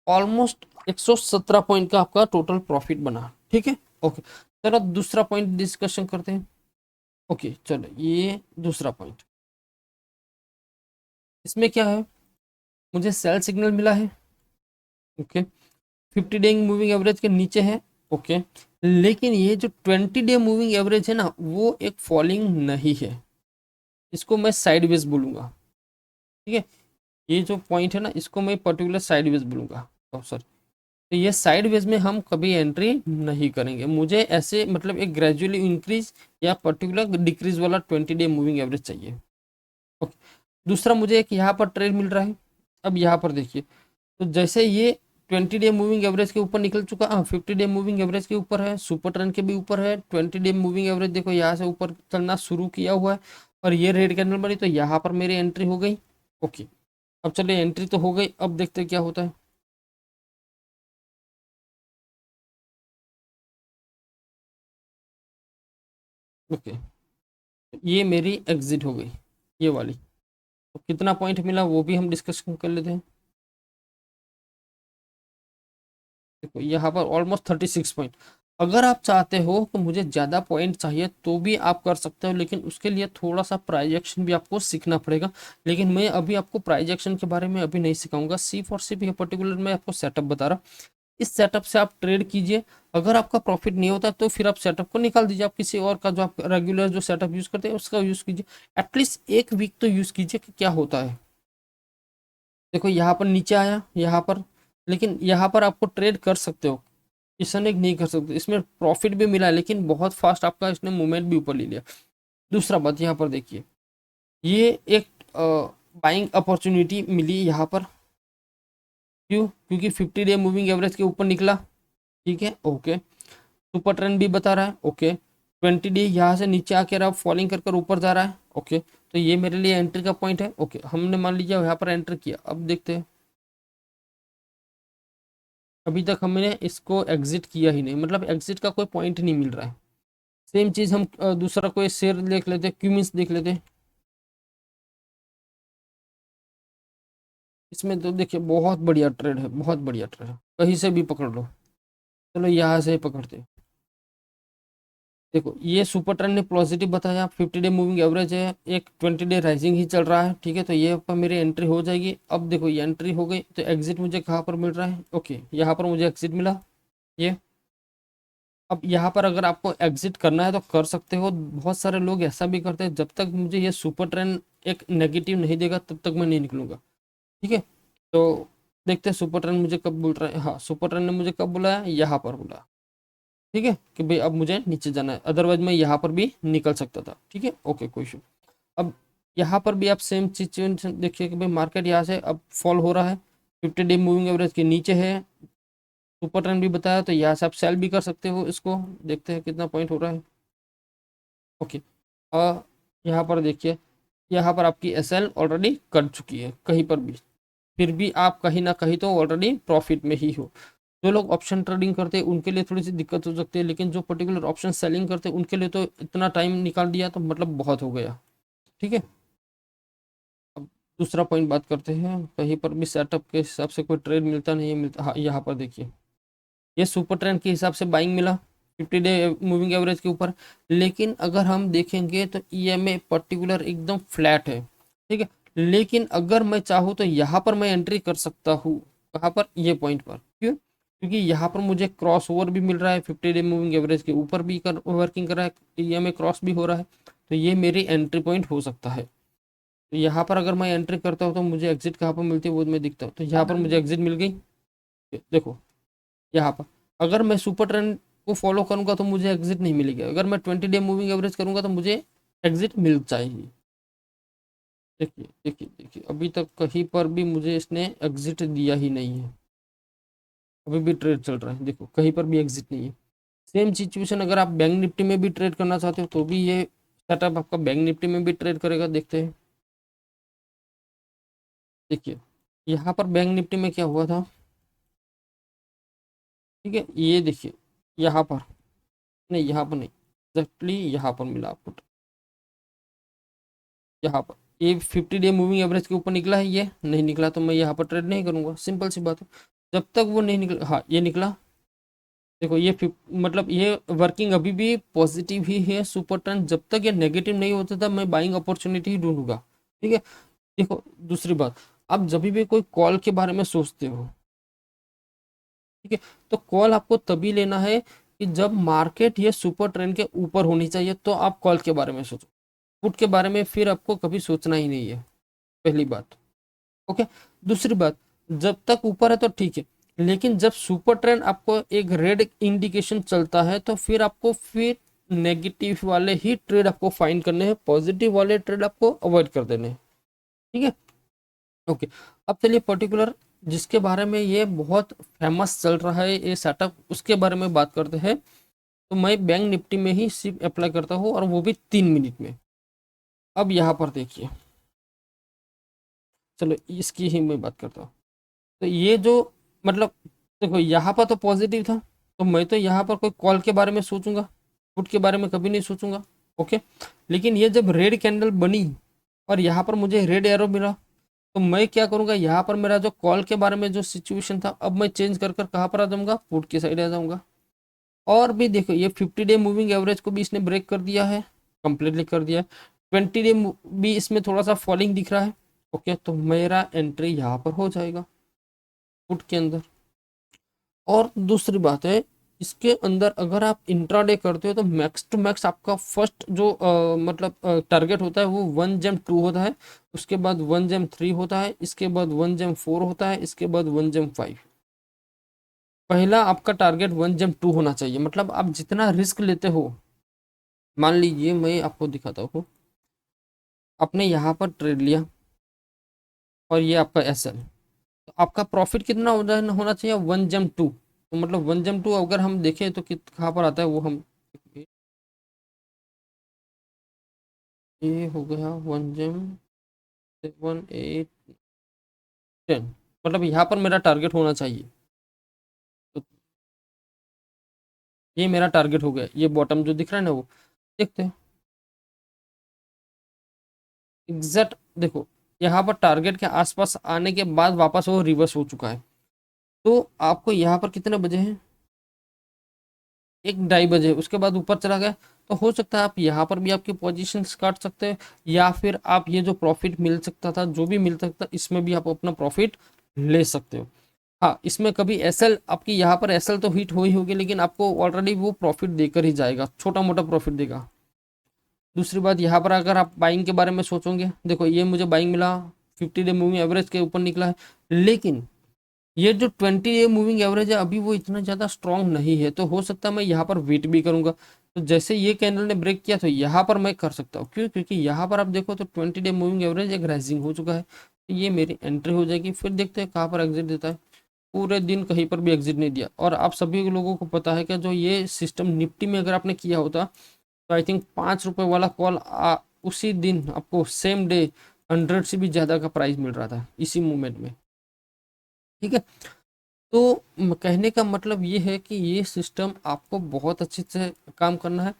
ऑलमोस्ट 117 पॉइंट का आपका टोटल प्रॉफिट बना, ठीक है, ओके। चलो दूसरा पॉइंट डिस्कशन करते हैं, ओके। चलो ये दूसरा पॉइंट, इसमें क्या है, मुझे सेल सिग्नल मिला है, ओके। 50 डे मूविंग एवरेज के नीचे है, ओके। लेकिन ये जो 20 डे मूविंग एवरेज है ना वो एक फॉलिंग नहीं है, इसको मैं साइडवेज बोलूंगा, ठीक है। ये जो पॉइंट है ना इसको मैं पर्टिकुलर साइडवेज बोलूंगा, सॉरी। तो ये साइडवेज में हम कभी एंट्री नहीं करेंगे, मुझे ऐसे मतलब एक ग्रेजुअली इंक्रीज या पर्टिकुलर डिक्रीज वाला 20 डे मूविंग एवरेज चाहिए, ओके। दूसरा मुझे एक यहाँ पर ट्रेड मिल रहा है, अब यहाँ पर देखिए, तो जैसे ये 20 डे मूविंग एवरेज के ऊपर निकल चुका, हाँ 50 डे मूविंग एवरेज के ऊपर है, सुपर ट्रेंड के भी ऊपर है, 20 डे मूविंग एवरेज देखो यहाँ से ऊपर चलना शुरू किया हुआ है, और ये रेड कैंडल बनी तो यहाँ पर मेरी एंट्री हो गई, ओके। अब चलिए एंट्री तो हो गई, अब देखते हैं क्या होता है। ओके, ये मेरी एग्जिट हो गई, ये वाली। तो कितना पॉइंट मिला वो भी हम डिस्कस कर लेते हैं। देखो यहाँ पर ऑलमोस्ट 36 पॉइंट। अगर आप चाहते हो तो मुझे ज़्यादा पॉइंट चाहिए तो भी आप कर सकते हो, लेकिन उसके लिए थोड़ा सा प्राइजेक्शन भी आपको सीखना पड़ेगा। लेकिन मैं अभी आपको प्राइजेक्शन के बारे में अभी नहीं सिखाऊंगा, सिर्फ और सिर्फ ये पर्टिकुलर मैं आपको सेटअप बता रहा हूँ। इस सेटअप से आप ट्रेड कीजिए। अगर आपका प्रॉफिट नहीं होता तो फिर आप सेटअप को निकाल दीजिए, आप किसी और का जो आप रेगुलर जो सेटअप यूज़ करते हैं उसका यूज़ कीजिए। एटलीस्ट एक वीक तो यूज़ कीजिए कि क्या होता है। देखो यहाँ पर नीचे आया यहाँ पर, लेकिन यहाँ पर आपको ट्रेड कर सकते हो, इसने नहीं कर सकते। इसमें प्रॉफिट भी मिला लेकिन बहुत फास्ट आपका इसने मूवमेंट भी ऊपर ले लिया। दूसरा बात यहाँ पर देखिए, ये एक बाइंग अपॉर्चुनिटी मिली यहाँ पर। क्यों? क्योंकि 50 डे मूविंग एवरेज के ऊपर निकला। ठीक है, ओके। सुपर ट्रेंड भी बता रहा है, ओके। 20 डे यहाँ से नीचे आके रहा, फॉलिंग कर कर ऊपर जा रहा है, ओके। तो ये मेरे लिए एंट्री का पॉइंट है, ओके। हमने मान लीजिए यहाँ पर एंटर किया, अब देखते हैं। अभी तक हमने इसको एग्जिट किया ही नहीं, मतलब एग्जिट का कोई पॉइंट नहीं मिल रहा है। सेम चीज़ हम दूसरा कोई शेयर देख लेते, क्यूमिंस देख लेते। इसमें तो देखिए बहुत बढ़िया ट्रेड है, बहुत बढ़िया ट्रेड है, कहीं से भी पकड़ लो। चलो यहाँ से ही पकड़ते हैं। देखो ये सुपर ट्रेंड ने पॉजिटिव बताया, 50 डे मूविंग एवरेज है, एक 20 डे राइजिंग ही चल रहा है, ठीक है। तो ये पर मेरी एंट्री हो जाएगी। अब देखो ये एंट्री हो गई, तो एग्जिट मुझे कहाँ पर मिल रहा है? ओके, यहाँ पर मुझे एग्जिट मिला, ये। अब यहाँ पर अगर आपको एग्जिट करना है तो कर सकते हो। बहुत सारे लोग ऐसा भी करते हैं, जब तक मुझे ये सुपर ट्रेंड एक नेगेटिव नहीं देगा तब तक मैं नहीं निकलूंगा, ठीक है। तो देखते हैं सुपर ट्रेंड मुझे कब बोल रहा है। हाँ, सुपर ट्रेंड ने मुझे कब बुलाया? यहाँ पर बुलाया, ठीक है, कि भाई अब मुझे नीचे जाना है, अदरवाइज मैं यहाँ पर भी निकल सकता था, ठीक है, ओके, कोई इशू। अब यहाँ पर भी आप सेम सिचुएशन देखिए कि भाई मार्केट यहाँ से अब फॉल हो रहा है, 50 डे मूविंग एवरेज के नीचे है। सुपर ट्रेंड भी बताया, तो यहाँ से आप सेल भी कर सकते हो इसको। देखते हैं कितना पॉइंट हो रहा है, ओके। और यहाँ पर देखिए, यहाँ पर आपकी एस एल ऑलरेडी कट चुकी है कहीं पर भी, फिर भी आप कहीं ना कहीं तो ऑलरेडी प्रॉफिट में ही हो। जो लोग ऑप्शन ट्रेडिंग करते हैं उनके लिए थोड़ी सी दिक्कत हो सकती है, लेकिन जो पर्टिकुलर ऑप्शन सेलिंग करते हैं उनके लिए तो इतना टाइम निकाल दिया तो मतलब बहुत हो गया, ठीक है। अब दूसरा पॉइंट बात करते हैं, कहीं पर भी सेटअप के हिसाब से कोई ट्रेड मिलता नहीं है, मिलता। हाँ, यहाँ पर देखिए ये सुपर ट्रेंड के हिसाब से बाइंग मिला, 50 डे मूविंग एवरेज के ऊपर। लेकिन अगर हम देखेंगे तो ईएमए पर्टिकुलर एकदम फ्लैट है, ठीक है। लेकिन अगर मैं चाहूँ तो यहाँ पर मैं एंट्री कर सकता हूँ, कहाँ पर? ये पॉइंट पर। क्यों? क्योंकि यहाँ पर मुझे क्रॉस ओवर भी मिल रहा है, 50 डे मूविंग एवरेज के ऊपर भी कर वर्किंग कर रहा है, ईएमए क्रॉस भी हो रहा है। तो ये मेरी एंट्री पॉइंट हो सकता है। तो यहाँ पर अगर मैं एंट्री करता हूँ तो मुझे एग्जिट कहाँ पर मिलती है वो मैं दिखता हूँ, तो यहाँ पर मुझे एग्जिट मिल गई। देखो यहाँ पर अगर मैं सुपर ट्रेंड को फॉलो करूंगा तो मुझे एग्जिट नहीं मिलेगी, अगर मैं 20 डे मूविंग एवरेज करूंगा तो मुझे एग्जिट मिल चाहिए। देखिए देखिए देखिए, अभी तक कहीं पर भी मुझे इसने एग्जिट दिया ही नहीं है, अभी भी ट्रेड चल रहा है, देखो कहीं पर भी एग्जिट नहीं है। सेम सिचुएशन अगर आप बैंक निफ्टी में भी ट्रेड करना चाहते हो तो भी ये सेटअप आपका बैंक निफ्टी में भी ट्रेड करेगा, देखते हैं। देखिए यहाँ पर बैंक निफ्टी में क्या हुआ था, ठीक है, ये देखिए यहाँ पर, नहीं यहाँ पर नहीं, एग्जैक्टली यहाँ पर मिला आपको, यहाँ पर ये 50 डे मूविंग एवरेज के ऊपर निकला है, ये नहीं निकला तो मैं यहाँ पर ट्रेड नहीं करूंगा, सिंपल सी बात है। जब तक वो नहीं निकला, हाँ ये निकला। देखो ये मतलब ये वर्किंग अभी भी पॉजिटिव ही है सुपर ट्रेंड, जब तक ये नेगेटिव नहीं होता था मैं बाइंग अपॉर्चुनिटी ही ढूंढूंगा, ठीक है। देखो दूसरी बात, आप जब भी कोई कॉल के बारे में सोचते हो, ठीक है, तो कॉल आपको तभी लेना है कि जब मार्केट ये सुपर ट्रेंड के ऊपर होनी चाहिए, तो आप कॉल के बारे में सोचो। पुट के बारे में फिर आपको कभी सोचना ही नहीं है, पहली बात, ओके। दूसरी बात, जब तक ऊपर है तो ठीक है, लेकिन जब सुपर ट्रेंड आपको एक रेड इंडिकेशन चलता है तो फिर आपको फिर नेगेटिव वाले ही ट्रेड आपको फाइंड करने हैं, पॉजिटिव वाले ट्रेड आपको अवॉइड कर देने हैं, ठीक है, ओके। अब चलिए पर्टिकुलर जिसके बारे में ये बहुत फेमस चल रहा है ये सेटअप, उसके बारे में बात करते हैं। तो मैं बैंक निफ्टी में ही सिर्फ अप्लाई करता हूँ और वो भी 3 मिनट में। अब यहाँ पर देखिए, चलो इसकी ही मैं बात करता हूँ। तो ये जो मतलब देखो यहाँ पर तो पॉजिटिव था, तो मैं तो यहाँ पर कोई कॉल के बारे में सोचूंगा, पुट के बारे में कभी नहीं सोचूंगा, ओके, लेकिन ये जब रेड कैंडल बनी और यहाँ पर मुझे रेड एरो मिला, तो मैं क्या करूँगा, यहाँ पर मेरा जो कॉल के बारे में जो सिचुएशन था, अब मैं चेंज कर कर कहाँ पर आ जाऊँगा, पुट की साइड आ जाऊँगा। और भी देखो, ये 50 डे मूविंग एवरेज को भी इसने ब्रेक कर दिया है, कंप्लीटली कर दिया है। 20 डे भी इसमें थोड़ा सा फॉलिंग दिख रहा है। ओके, तो मेरा एंट्री यहाँ पर हो जाएगा पुट के अंदर। और दूसरी बात है, इसके अंदर अगर आप इंट्राडे करते हो तो मैक्स टू मैक्स आपका फर्स्ट जो मतलब टारगेट होता है वो 1 जेम 2 होता है, उसके बाद 1 जेम 3 होता है, इसके बाद 1 जेम 4 होता है, इसके बाद 1 जेम 5। पहला आपका टारगेट 1 जेम 2 होना चाहिए। मतलब आप जितना रिस्क लेते हो, मान लीजिए मैं आपको दिखाता हूँ, आपने यहाँ पर ट्रेड लिया और ये आपका एसएल, तो आपका प्रॉफिट कितना होना चाहिए, 1 जेम 2। तो मतलब 1 जेम 2 अगर हम देखें तो कहाँ पर आता है वो हम, ये हो गया 1 जेम 7 8 10, मतलब यहाँ पर मेरा टारगेट होना चाहिए। तो ये मेरा टारगेट हो गया, ये बॉटम जो दिख रहा है ना, वो देखते हैं एग्जैक्ट। देखो, यहाँ पर टारगेट के आसपास आने के बाद वापस वो रिवर्स हो चुका है। तो आपको यहाँ पर कितने बजे हैं, 1 ढाई बजे, उसके बाद ऊपर चला गया। तो हो सकता है आप यहाँ पर भी आपकी पोजीशन काट सकते हैं, या फिर आप ये जो प्रॉफिट मिल सकता था, जो भी मिल सकता, इसमें भी आप अपना प्रॉफिट ले सकते हो। हाँ, इसमें कभी एसएल आपकी यहाँ पर एसएल तो हिट हो ही होगी, लेकिन आपको ऑलरेडी वो प्रॉफिट देकर ही जाएगा, छोटा मोटा प्रॉफिट देगा। दूसरी बात, यहाँ पर अगर आप बाइंग के बारे में सोचोगे, देखो ये मुझे बाइंग मिला, 50 डे मूविंग एवरेज के ऊपर निकला है, लेकिन ये जो 20 डे मूविंग एवरेज है अभी वो इतना ज़्यादा स्ट्रांग नहीं है। तो हो सकता है मैं यहाँ पर वेट भी करूँगा। तो जैसे ये कैंडल ने ब्रेक किया तो यहाँ पर मैं कर सकता हूँ, क्यों, क्योंकि यहाँ पर आप देखो तो 20 डे मूविंग एवरेज एक राइजिंग हो चुका है। तो ये मेरी एंट्री हो जाएगी। फिर देखते हैं कहाँ पर एग्जिट देता है। पूरे दिन कहीं पर भी एग्जिट नहीं दिया। और आप सभी लोगों को पता है कि जो ये सिस्टम निफ्टी में अगर आपने किया होता, तो आई थिंक 5 रुपये वाला कॉल उसी दिन आपको सेम डे 100 से भी ज़्यादा का प्राइस मिल रहा था इसी मूवमेंट में। ठीक है, तो कहने का मतलब ये है कि ये सिस्टम आपको बहुत अच्छे से काम करना है।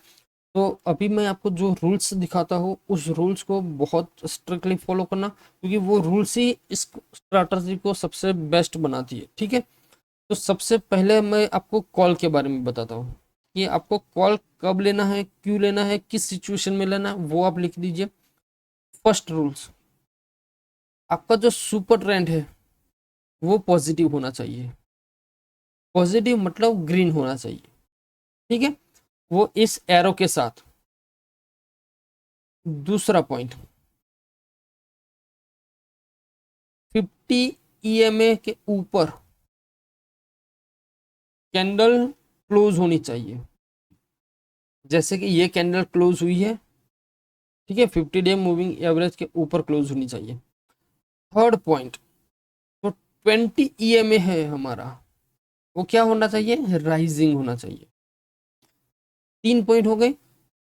तो अभी मैं आपको जो रूल्स दिखाता हूँ उस रूल्स को बहुत स्ट्रिक्टली फॉलो करना, क्योंकि वो रूल्स ही इस स्ट्रैटेजी को सबसे बेस्ट बनाती है। ठीक है, तो सबसे पहले मैं आपको कॉल के बारे में बताता हूँ कि आपको कॉल कब लेना है, क्यों लेना है, किस सिचुएशन में लेना है, वो आप लिख दीजिए। फर्स्ट रूल्स, आपका जो सुपर ट्रेंड है वो पॉजिटिव होना चाहिए। पॉजिटिव मतलब ग्रीन होना चाहिए। ठीक है, वो इस एरो के साथ। दूसरा पॉइंट, 50 ईएमए के ऊपर कैंडल क्लोज होनी चाहिए, जैसे कि ये कैंडल क्लोज हुई है। ठीक है, 50 डे मूविंग एवरेज के ऊपर क्लोज होनी चाहिए। थर्ड पॉइंट, तो 20 ईएमए है हमारा, वो क्या होना चाहिए, राइजिंग होना चाहिए। 3 पॉइंट हो गए।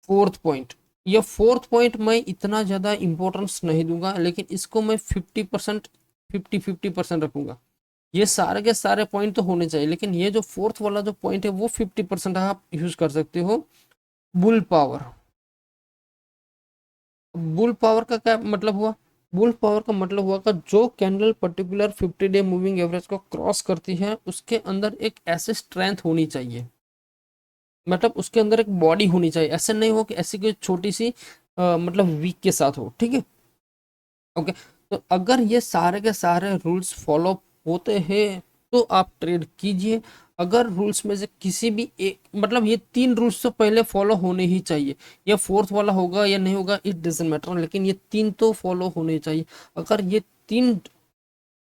फोर्थ पॉइंट, ये फोर्थ पॉइंट मैं इतना ज़्यादा इंपॉर्टेंस नहीं दूंगा, लेकिन इसको मैं 50% 50% रखूंगा। ये सारे के सारे पॉइंट तो होने चाहिए, लेकिन ये जो फोर्थ वाला जो पॉइंट है वो 50% आप यूज कर सकते हो। Bull power. बुल पावर का क्या मतलब हुआ, बुल पावर का मतलब हुआ कि जो candle particular 50 day moving average को क्रॉस करती है उसके अंदर एक ऐसे स्ट्रेंथ होनी चाहिए, मतलब उसके अंदर एक बॉडी होनी चाहिए। ऐसे नहीं हो कि ऐसी कोई छोटी सी मतलब वीक के साथ हो। ठीक है, ओके। तो अगर ये सारे के सारे रूल्स फॉलो होते हैं तो आप ट्रेड कीजिए। अगर रूल्स में से किसी भी एक, मतलब ये 3 रूल्स तो पहले फॉलो होने ही चाहिए। या फोर्थ वाला होगा या नहीं होगा इट डजेंट मैटर, लेकिन ये 3 तो फॉलो होने चाहिए। अगर ये 3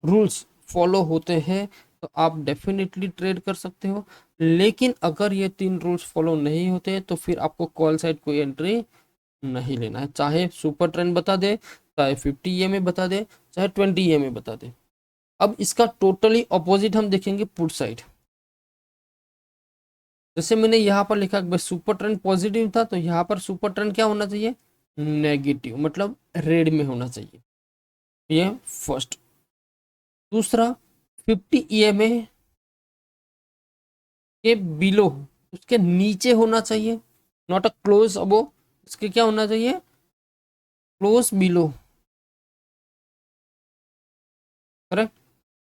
रूल्स फॉलो होते हैं तो आप डेफिनेटली ट्रेड कर सकते हो। लेकिन अगर ये 3 रूल्स फॉलो नहीं होते तो फिर आपको कॉल साइड कोई एंट्री नहीं लेना है, चाहे सुपर ट्रेंड बता दे, चाहे 50 ईएमए बता दे, चाहे 20 ईएमए बता दे। अब इसका टोटली ऑपोजिट हम देखेंगे पुट साइड। जैसे मैंने यहाँ पर लिखा कि सुपर ट्रेंड पॉजिटिव था, तो यहाँ पर सुपर ट्रेंड क्या होना चाहिए, नेगेटिव, मतलब रेड में होना चाहिए। ये फर्स्ट। दूसरा, 50 ईएमए के बिलो, उसके नीचे होना चाहिए, नॉट अ क्लोज अबो, इसके क्या होना चाहिए, close below, correct.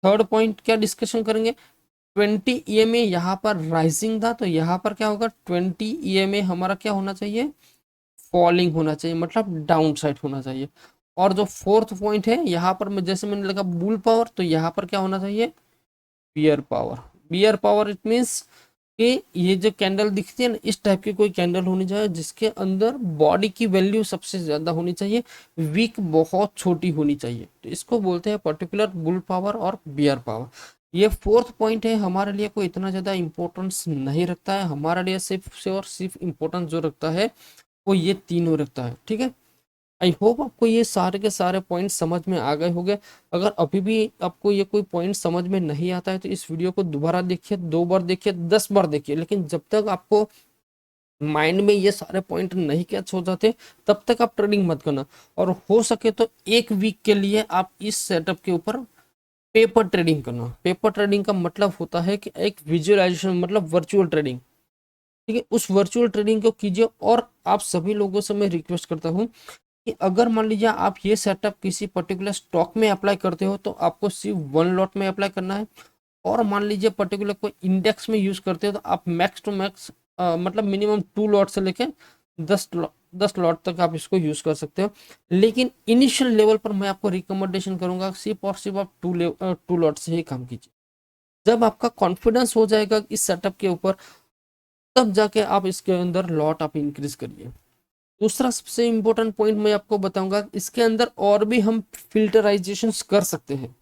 Third point क्या डिस्कशन करेंगे, 20 EMA यहाँ पर राइजिंग था, तो यहाँ पर क्या होगा, 20 EMA हमारा क्या होना चाहिए, फॉलिंग होना चाहिए, मतलब डाउन साइड होना चाहिए। और जो फोर्थ पॉइंट है यहाँ पर मैं जैसे मैंने लगा बुल पावर, तो यहाँ पर क्या होना चाहिए, bear power. Bear power it means कि ये जो कैंडल दिखती है ना, इस टाइप की कोई कैंडल होनी चाहिए जिसके अंदर बॉडी की वैल्यू सबसे ज्यादा होनी चाहिए, वीक बहुत छोटी होनी चाहिए, तो इसको बोलते हैं पर्टिकुलर बुल पावर और बियर पावर। ये फोर्थ पॉइंट है, हमारे लिए कोई इतना ज्यादा इंपॉर्टेंस नहीं रखता है, हमारे लिए सिर्फ से और सिर्फ इंपॉर्टेंस जो रखता है वो ये तीनों रखता है, ठीक है। आई होप आपको ये सारे के सारे पॉइंट समझ में आ गए होंगे। अगर अभी भी आपको ये कोई पॉइंट समझ में नहीं आता है तो इस वीडियो को दोबारा देखिए, 2 बार देखिए, 10 बार देखिए, लेकिन जब तक आपको माइंड में ये सारे पॉइंट नहीं कैच हो जाते तब तक आप ट्रेडिंग मत करना। और हो सके तो 1 वीक के लिए आप इस सेटअप के ऊपर पेपर ट्रेडिंग करना। पेपर ट्रेडिंग का मतलब होता है कि एक विजुअलाइजेशन, मतलब वर्चुअल ट्रेडिंग, ठीक है, उस वर्चुअल ट्रेडिंग को कीजिए। और आप सभी लोगों से मैं रिक्वेस्ट करता हूँ कि अगर मान लीजिए आप ये सेटअप किसी पर्टिकुलर स्टॉक में अप्लाई करते हो तो आपको सिर्फ 1 लॉट में अप्लाई करना है। और मान लीजिए पर्टिकुलर कोई इंडेक्स में यूज करते हो तो आप मैक्स टू मैक्स मतलब मिनिमम 2 लॉट से लेके 10 लॉट तक आप इसको यूज कर सकते हो। लेकिन इनिशियल लेवल पर मैं आपको रिकमेंडेशन करूंगा सिर्फ और सिर्फ आप 2 लॉट से ही काम कीजिए। जब आपका कॉन्फिडेंस हो जाएगा इस सेटअप के ऊपर, तब जाके आप इसके अंदर लॉट आप इंक्रीज करिए। दूसरा सबसे इंपॉर्टेंट पॉइंट मैं आपको बताऊंगा, इसके अंदर और भी हम फिल्टराइजेशन कर सकते हैं,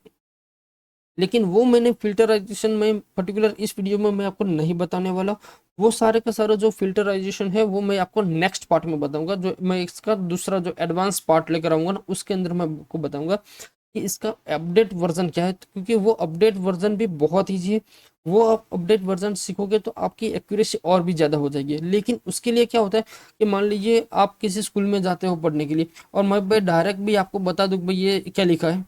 लेकिन वो मैंने फिल्टराइजेशन में पर्टिकुलर इस वीडियो में मैं आपको नहीं बताने वाला। वो सारे का सारा जो फिल्टराइजेशन है वो मैं आपको नेक्स्ट पार्ट में बताऊंगा, जो मैं इसका दूसरा जो एडवांस पार्ट लेकर आऊंगा ना, उसके अंदर मैं आपको बताऊंगा कि इसका अपडेट वर्जन क्या है, क्योंकि वो अपडेट वर्जन भी बहुत ईजी है। वो आप अपडेट वर्जन सीखोगे तो आपकी एक्यूरेसी और भी ज़्यादा हो जाएगी। लेकिन उसके लिए क्या होता है कि मान लीजिए आप किसी स्कूल में जाते हो पढ़ने के लिए, और मैं भाई डायरेक्ट भी आपको बता दूँ भाई ये क्या लिखा है,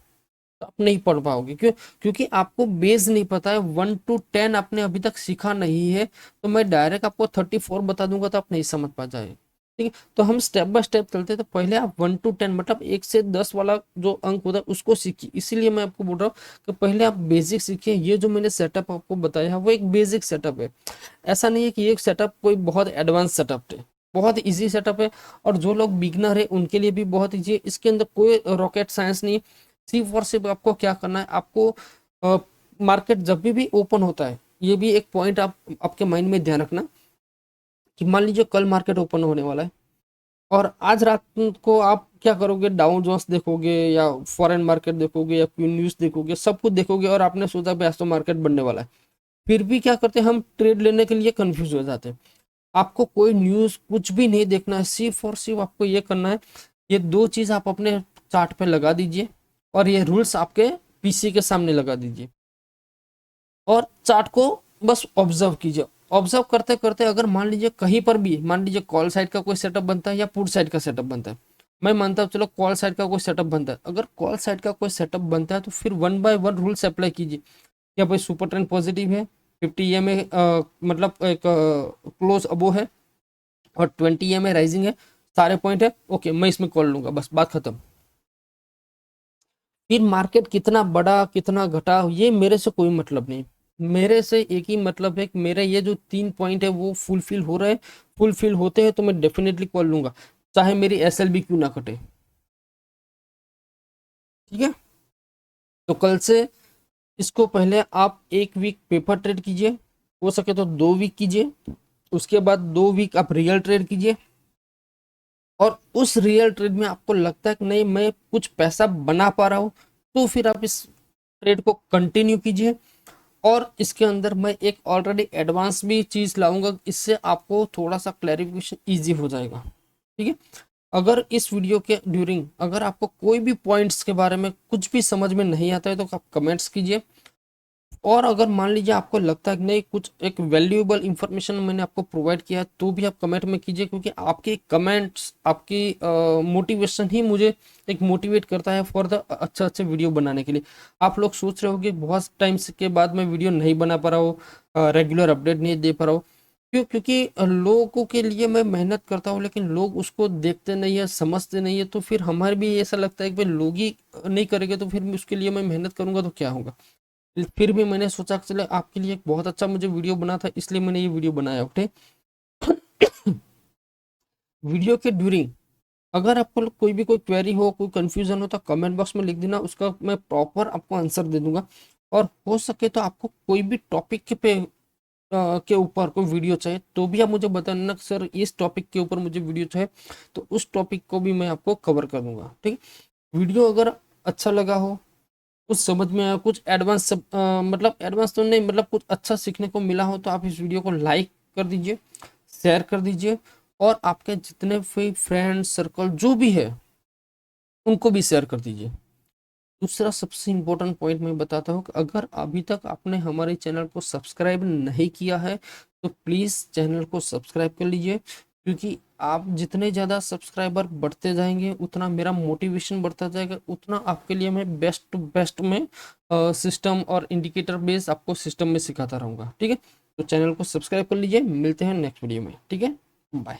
तो आप नहीं पढ़ पाओगे। क्यों? क्योंकि आपको बेस नहीं पता है, 1 to 10 आपने अभी तक सीखा नहीं है। तो मैं डायरेक्ट आपको 34 बता दूंगा तो आप नहीं समझ पा जाए, ठीक है। तो हम स्टेप बाय स्टेप चलते हैं। तो पहले आप 1 to 10 मतलब 1 से 10 वाला जो अंक होता है उसको सीखिए। इसीलिए मैं आपको बोल रहा हूँ कि पहले आप बेसिक सीखिए। ये जो मैंने सेटअप आपको बताया है वो एक बेसिक सेटअप है, ऐसा नहीं है कि ये सेटअप कोई बहुत एडवांस सेटअप है, बहुत इजी सेटअप है। और जो लोग बिगनर है उनके लिए भी बहुत इजी है। इसके अंदर कोई रॉकेट साइंस नहीं है। सिर्फ और सिर्फ आपको क्या करना है, आपको मार्केट जब भी ओपन होता है, ये भी एक पॉइंट आप आपके माइंड में ध्यान रखना कि मान लीजिए कल मार्केट ओपन होने वाला है और आज रात को आप क्या करोगे, डाउ जोन्स देखोगे या फॉरेन मार्केट देखोगे या क्यू न्यूज देखोगे, सब कुछ देखोगे और आपने सोचा भी आज तो मार्केट बनने वाला है। फिर भी क्या करते हैं हम, ट्रेड लेने के लिए कंफ्यूज हो जाते हैं। आपको कोई न्यूज कुछ भी नहीं देखना है, सिर्फ और सिर्फ आपको ये करना है, ये 2 चीज आप अपने चार्ट पे लगा दीजिए और ये रूल्स आपके पीसी के सामने लगा दीजिए और चार्ट को बस ऑब्जर्व कीजिए। ऑब्जर्व करते करते अगर मान लीजिए कहीं पर भी, मान लीजिए कॉल साइड का कोई सेटअप बनता है या पुट साइड का सेटअप बनता है, मैं मानता हूँ चलो कॉल साइड का कोई सेटअप बनता है। अगर कॉल साइड का कोई सेटअप बनता है तो फिर 1 by 1 रूल्स अप्लाई कीजिए। क्या भाई सुपर ट्रेंड पॉजिटिव है, 50 EMA मतलब एक क्लोज अबो है और 20 EMA राइजिंग है, सारे पॉइंट है, ओके मैं इसमें कॉल लूंगा, बस बात खत्म। फिर मार्केट कितना बढ़ा कितना घटा ये मेरे से कोई मतलब नहीं। मेरे से एक ही मतलब है कि मेरे ये जो 3 पॉइंट है वो फुलफिल हो रहे हैं। फुलफिल होते हैं तो मैं डेफिनेटली कॉल लूंगा, चाहे मेरी SLB क्यों ना कटे, ठीक है। तो कल से इसको पहले आप 1 वीक पेपर ट्रेड कीजिए, हो सके तो 2 वीक कीजिए, उसके बाद 2 वीक आप रियल ट्रेड कीजिए। और उस रियल ट्रेड में आपको लगता है कि नहीं मैं कुछ पैसा बना पा रहा हूँ, तो फिर आप इस ट्रेड को कंटिन्यू कीजिए। और इसके अंदर मैं एक ऑलरेडी एडवांस भी चीज लाऊंगा, इससे आपको थोड़ा सा क्लैरिफिकेशन इजी हो जाएगा, ठीक है। अगर इस वीडियो के ड्यूरिंग अगर आपको कोई भी पॉइंट्स के बारे में कुछ भी समझ में नहीं आता है तो आप कमेंट्स कीजिए। और अगर मान लीजिए आपको लगता है कि नहीं कुछ एक वैल्यूएबल इंफॉर्मेशन मैंने आपको प्रोवाइड किया तो भी आप कमेंट में कीजिए, क्योंकि आपके कमेंट्स आपकी मोटिवेशन ही मुझे एक मोटिवेट करता है फॉर द अच्छा अच्छे वीडियो बनाने के लिए। आप लोग सोच रहे हो कि बहुत टाइम के बाद मैं वीडियो नहीं बना पा रहा हूँ, रेगुलर अपडेट नहीं दे पा रहा हूँ, क्यों? क्योंकि लोगों के लिए मैं मेहनत करता हूँ लेकिन लोग उसको देखते नहीं है, समझते नहीं है, तो फिर हमारे भी ऐसा लगता है कि भाई लोग ही नहीं करेंगे तो फिर उसके लिए मैं मेहनत करूंगा तो क्या होगा। फिर भी मैंने सोचा कि चले आपके लिए एक बहुत अच्छा मुझे वीडियो बना था, इसलिए मैंने ये वीडियो बनाया। ओके। वीडियो के ड्यूरिंग अगर आपको कोई भी कोई क्वेरी हो, कोई कंफ्यूजन हो तो कमेंट बॉक्स में लिख देना, उसका मैं प्रॉपर आपको आंसर दे दूंगा। और हो सके तो आपको कोई भी टॉपिक के ऊपर कोई वीडियो चाहिए तो भी आप मुझे बताना कि सर इस टॉपिक के ऊपर मुझे वीडियो चाहिए, तो उस टॉपिक को भी मैं आपको कवर कर दूंगा। ठीक है। वीडियो अगर अच्छा लगा हो, कुछ समझ में आया, कुछ एडवांस सब मतलब एडवांस तो नहीं, मतलब कुछ अच्छा सीखने को मिला हो, तो आप इस वीडियो को लाइक कर दीजिए, शेयर कर दीजिए, और आपके जितने भी फ्रेंड सर्कल जो भी है उनको भी शेयर कर दीजिए। दूसरा सबसे इम्पोर्टेंट पॉइंट मैं बताता हूँ कि अगर अभी तक आपने हमारे चैनल को सब्सक्राइब नहीं किया है तो प्लीज़ चैनल को सब्सक्राइब कर लीजिए, क्योंकि आप जितने ज़्यादा सब्सक्राइबर बढ़ते जाएंगे उतना मेरा मोटिवेशन बढ़ता जाएगा, उतना आपके लिए मैं बेस्ट टू बेस्ट में सिस्टम और इंडिकेटर बेस आपको सिस्टम में सिखाता रहूँगा। ठीक है। तो चैनल को सब्सक्राइब कर लीजिए, मिलते हैं नेक्स्ट वीडियो में। ठीक है, बाय।